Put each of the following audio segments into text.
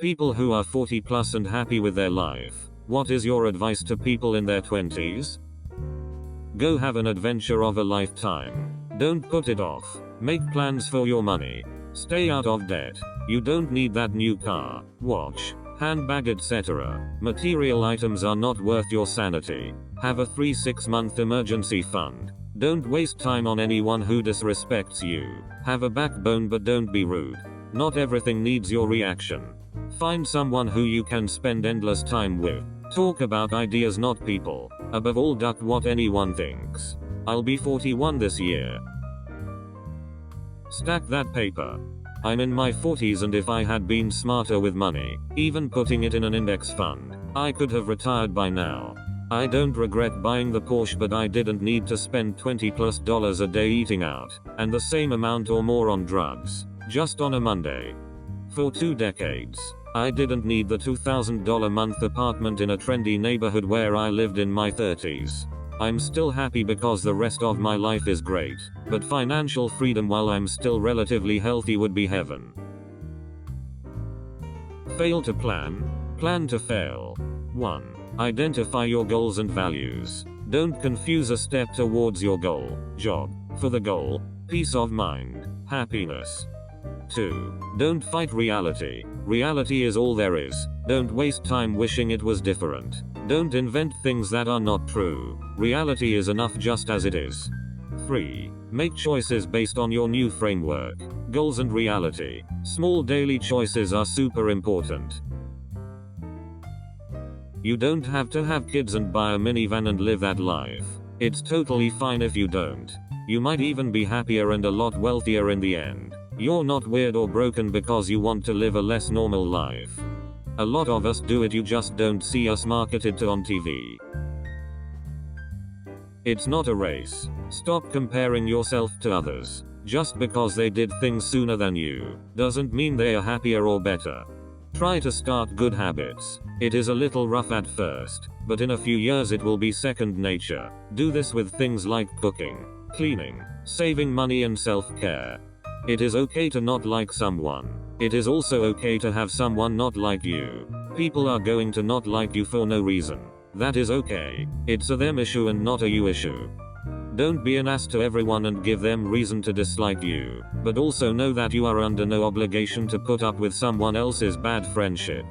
People who are 40 plus and happy with their life. What is your advice to people in their 20s? Go have an adventure of a lifetime. Don't put it off. Make plans for your money. Stay out of debt. You don't need that new car, watch, handbag, etc. Material items are not worth your sanity. Have a 3-6 month emergency fund. Don't waste time on anyone who disrespects you. Have a backbone but don't be rude. Not everything needs your reaction. Find someone who you can spend endless time with. Talk about ideas, not people. Above all, duck what anyone thinks. I'll be 41 this year. Stack that paper. I'm in my 40s, and if I had been smarter with money, even putting it in an index fund, I could have retired by now. I don't regret buying the Porsche, but I didn't need to spend $20+ a day eating out, and the same amount or more on drugs, just on a Monday. For 2 decades, I didn't need the $2,000 month apartment in a trendy neighborhood where I lived in my 30s. I'm still happy because the rest of my life is great, but financial freedom while I'm still relatively healthy would be heaven. Fail to plan. Plan to fail. 1. Identify your goals and values. Don't confuse a step towards your goal, job, for the goal, peace of mind, happiness. 2. Don't fight reality. Reality is all there is. Don't waste time wishing it was different. Don't invent things that are not true. Reality is enough just as it is. 3. Make choices based on your new framework, goals and reality. Small daily choices are super important. You don't have to have kids and buy a minivan and live that life. It's totally fine if you don't. You might even be happier and a lot wealthier in the end. You're not weird or broken because you want to live a less normal life. A lot of us do it, you just don't see us marketed to on TV. It's not a race. Stop comparing yourself to others. Just because they did things sooner than you, doesn't mean they are happier or better. Try to start good habits. It is a little rough at first, but in a few years it will be second nature. Do this with things like cooking, cleaning, saving money and self-care. It is okay to not like someone. It is also okay to have someone not like you. People are going to not like you for no reason. That is okay. It's a them issue and not a you issue. Don't be an ass to everyone and give them reason to dislike you, but also know that you are under no obligation to put up with someone else's bad friendship.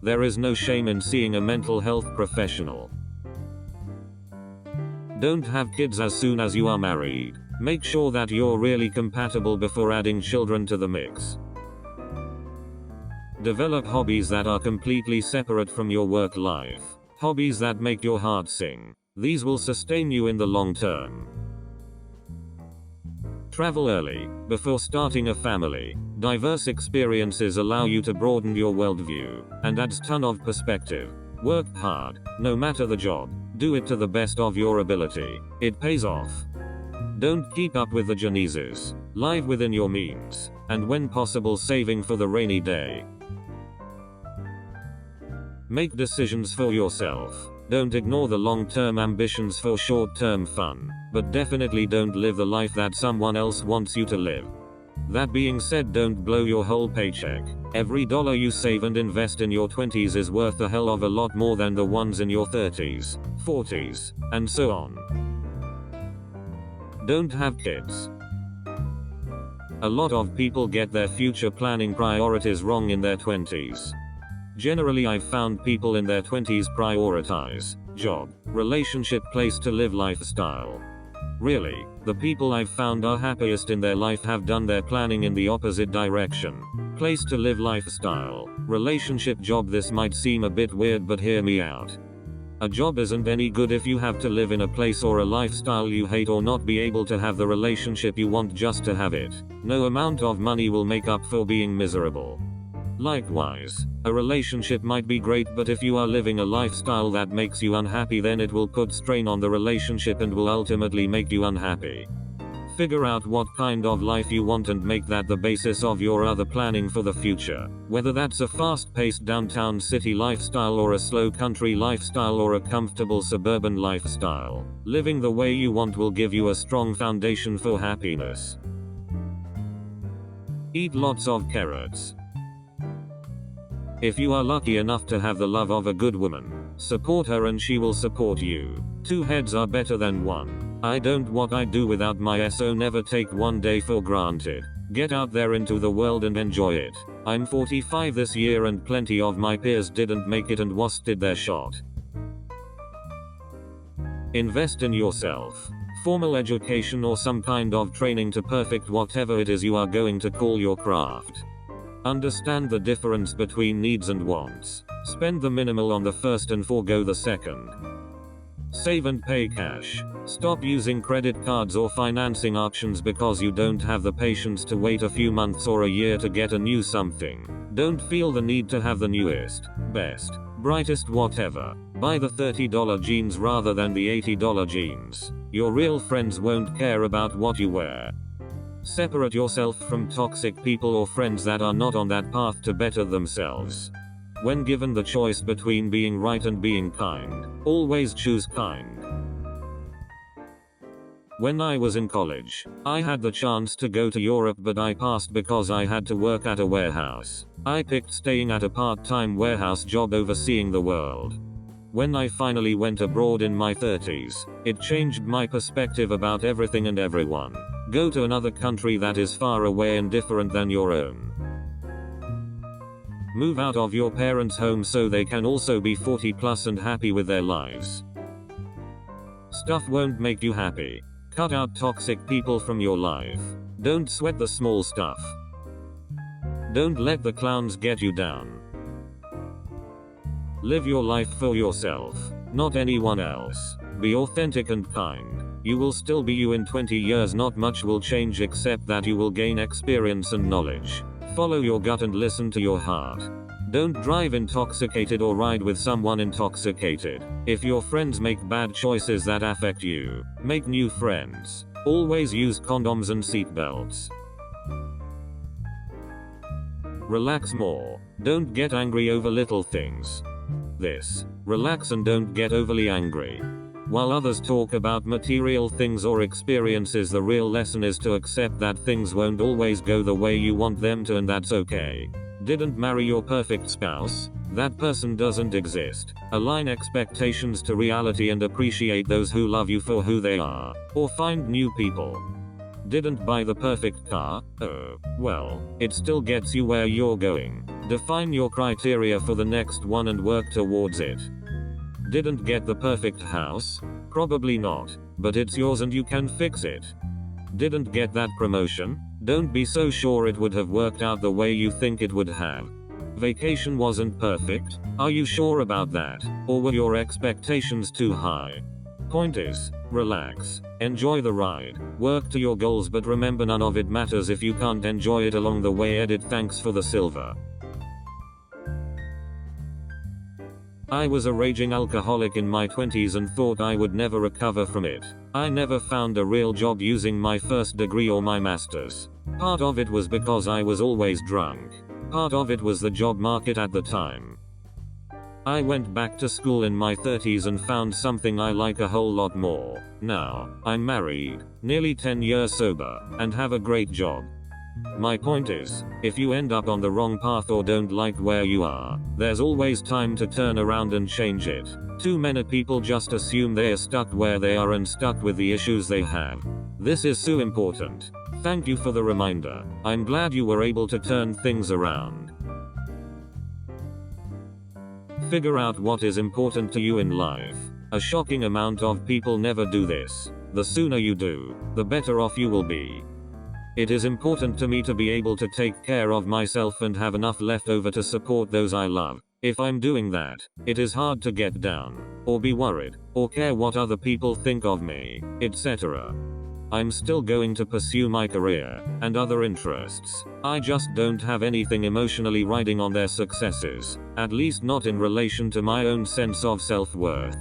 There is no shame in seeing a mental health professional. Don't have kids as soon as you are married. Make sure that you're really compatible before adding children to the mix. Develop hobbies that are completely separate from your work life. Hobbies that make your heart sing. These will sustain you in the long term. Travel early, before starting a family. Diverse experiences allow you to broaden your worldview, and adds ton of perspective. Work hard, no matter the job. Do it to the best of your ability. It pays off. Don't keep up with the Joneses. Live within your means, and when possible saving for the rainy day. Make decisions for yourself. Don't ignore the long-term ambitions for short-term fun, but definitely don't live the life that someone else wants you to live. That being said, don't blow your whole paycheck. Every dollar you save and invest in your 20s is worth a hell of a lot more than the ones in your 30s, 40s, and so on. Don't have kids. A lot of people get their future planning priorities wrong in their 20s. Generally, I've found people in their 20s prioritize job, relationship, place to live lifestyle. Really, the people I've found are happiest in their life have done their planning in the opposite direction. Place to live lifestyle, relationship, job. This might seem a bit weird, but hear me out. A job isn't any good if you have to live in a place or a lifestyle you hate, or not be able to have the relationship you want just to have it. No amount of money will make up for being miserable. Likewise, a relationship might be great, but if you are living a lifestyle that makes you unhappy, then it will put strain on the relationship and will ultimately make you unhappy. Figure out what kind of life you want and make that the basis of your other planning for the future. Whether that's a fast-paced downtown city lifestyle or a slow country lifestyle or a comfortable suburban lifestyle, living the way you want will give you a strong foundation for happiness. Eat lots of carrots. If you are lucky enough to have the love of a good woman, support her and she will support you. Two heads are better than one. I don't what I do without my SO. Never take one day for granted. Get out there into the world and enjoy it. I'm 45 this year and plenty of my peers didn't make it and wasted their shot. Invest in yourself. Formal education or some kind of training to perfect whatever it is you are going to call your craft. Understand the difference between needs and wants. Spend the minimal on the first and forego the second. Save and pay cash. Stop using credit cards or financing options because you don't have the patience to wait a few months or a year to get a new something. Don't feel the need to have the newest, best, brightest whatever. Buy the $30 jeans rather than the $80 jeans. Your real friends won't care about what you wear. Separate yourself from toxic people or friends that are not on that path to better themselves. When given the choice between being right and being kind, always choose kind. When I was in college, I had the chance to go to Europe but I passed because I had to work at a warehouse. I picked staying at a part-time warehouse job over seeing the world. When I finally went abroad in my 30s, it changed my perspective about everything and everyone. Go to another country that is far away and different than your own. Move out of your parents' home so they can also be 40 plus and happy with their lives. Stuff won't make you happy. Cut out toxic people from your life. Don't sweat the small stuff. Don't let the clowns get you down. Live your life for yourself, not anyone else. Be authentic and kind. You will still be you in 20 years. Not much will change except that you will gain experience and knowledge. Follow your gut and listen to your heart. Don't drive intoxicated or ride with someone intoxicated. If your friends make bad choices that affect you, make new friends. Always use condoms and seatbelts. Relax more. Don't get angry over little things. Relax and don't get overly angry. While others talk about material things or experiences, the real lesson is to accept that things won't always go the way you want them to, and that's okay. Didn't marry your perfect spouse? That person doesn't exist. Align expectations to reality and appreciate those who love you for who they are. Or find new people. Didn't buy the perfect car? Oh, well, it still gets you where you're going. Define your criteria for the next one and work towards it. Didn't get the perfect house? Probably not, but it's yours and you can fix it. Didn't get that promotion? Don't be so sure it would have worked out the way you think it would have. Vacation wasn't perfect? Are you sure about that? Or were your expectations too high? Point is, relax. Enjoy the ride. Work to your goals, but remember none of it matters if you can't enjoy it along the way. Edit. Thanks for the silver. I was a raging alcoholic in my 20s and thought I would never recover from it. I never found a real job using my first degree or my master's. Part of it was because I was always drunk. Part of it was the job market at the time. I went back to school in my 30s and found something I like a whole lot more. Now, I'm married, nearly 10 years sober, and have a great job. My point is, if you end up on the wrong path or don't like where you are, there's always time to turn around and change it. Too many people just assume they are stuck where they are and stuck with the issues they have. This is so important. Thank you for the reminder. I'm glad you were able to turn things around. Figure out what is important to you in life. A shocking amount of people never do this. The sooner you do, the better off you will be. It is important to me to be able to take care of myself and have enough left over to support those I love. If I'm doing that, it is hard to get down, or be worried, or care what other people think of me, etc. I'm still going to pursue my career, and other interests. I just don't have anything emotionally riding on their successes, at least not in relation to my own sense of self-worth.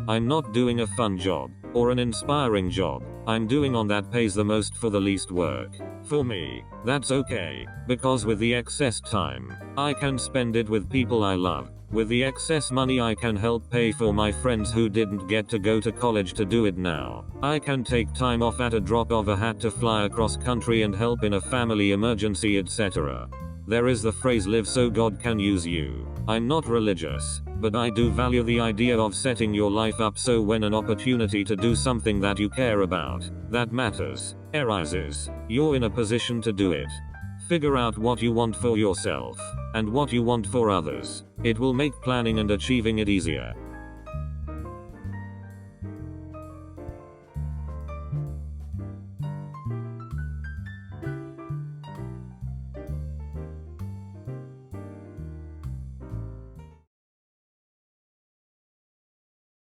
I'm not doing a fun job, or an inspiring job. I'm doing on that pays the most for the least work. For me, that's okay, because with the excess time, I can spend it with people I love. With the excess money I can help pay for my friends who didn't get to go to college to do it now. I can take time off at a drop of a hat to fly across country and help in a family emergency, etc. There is the phrase live so God can use you. I'm not religious, but I do value the idea of setting your life up so when an opportunity to do something that you care about, that matters, arises, you're in a position to do it. Figure out what you want for yourself, and what you want for others. It will make planning and achieving it easier.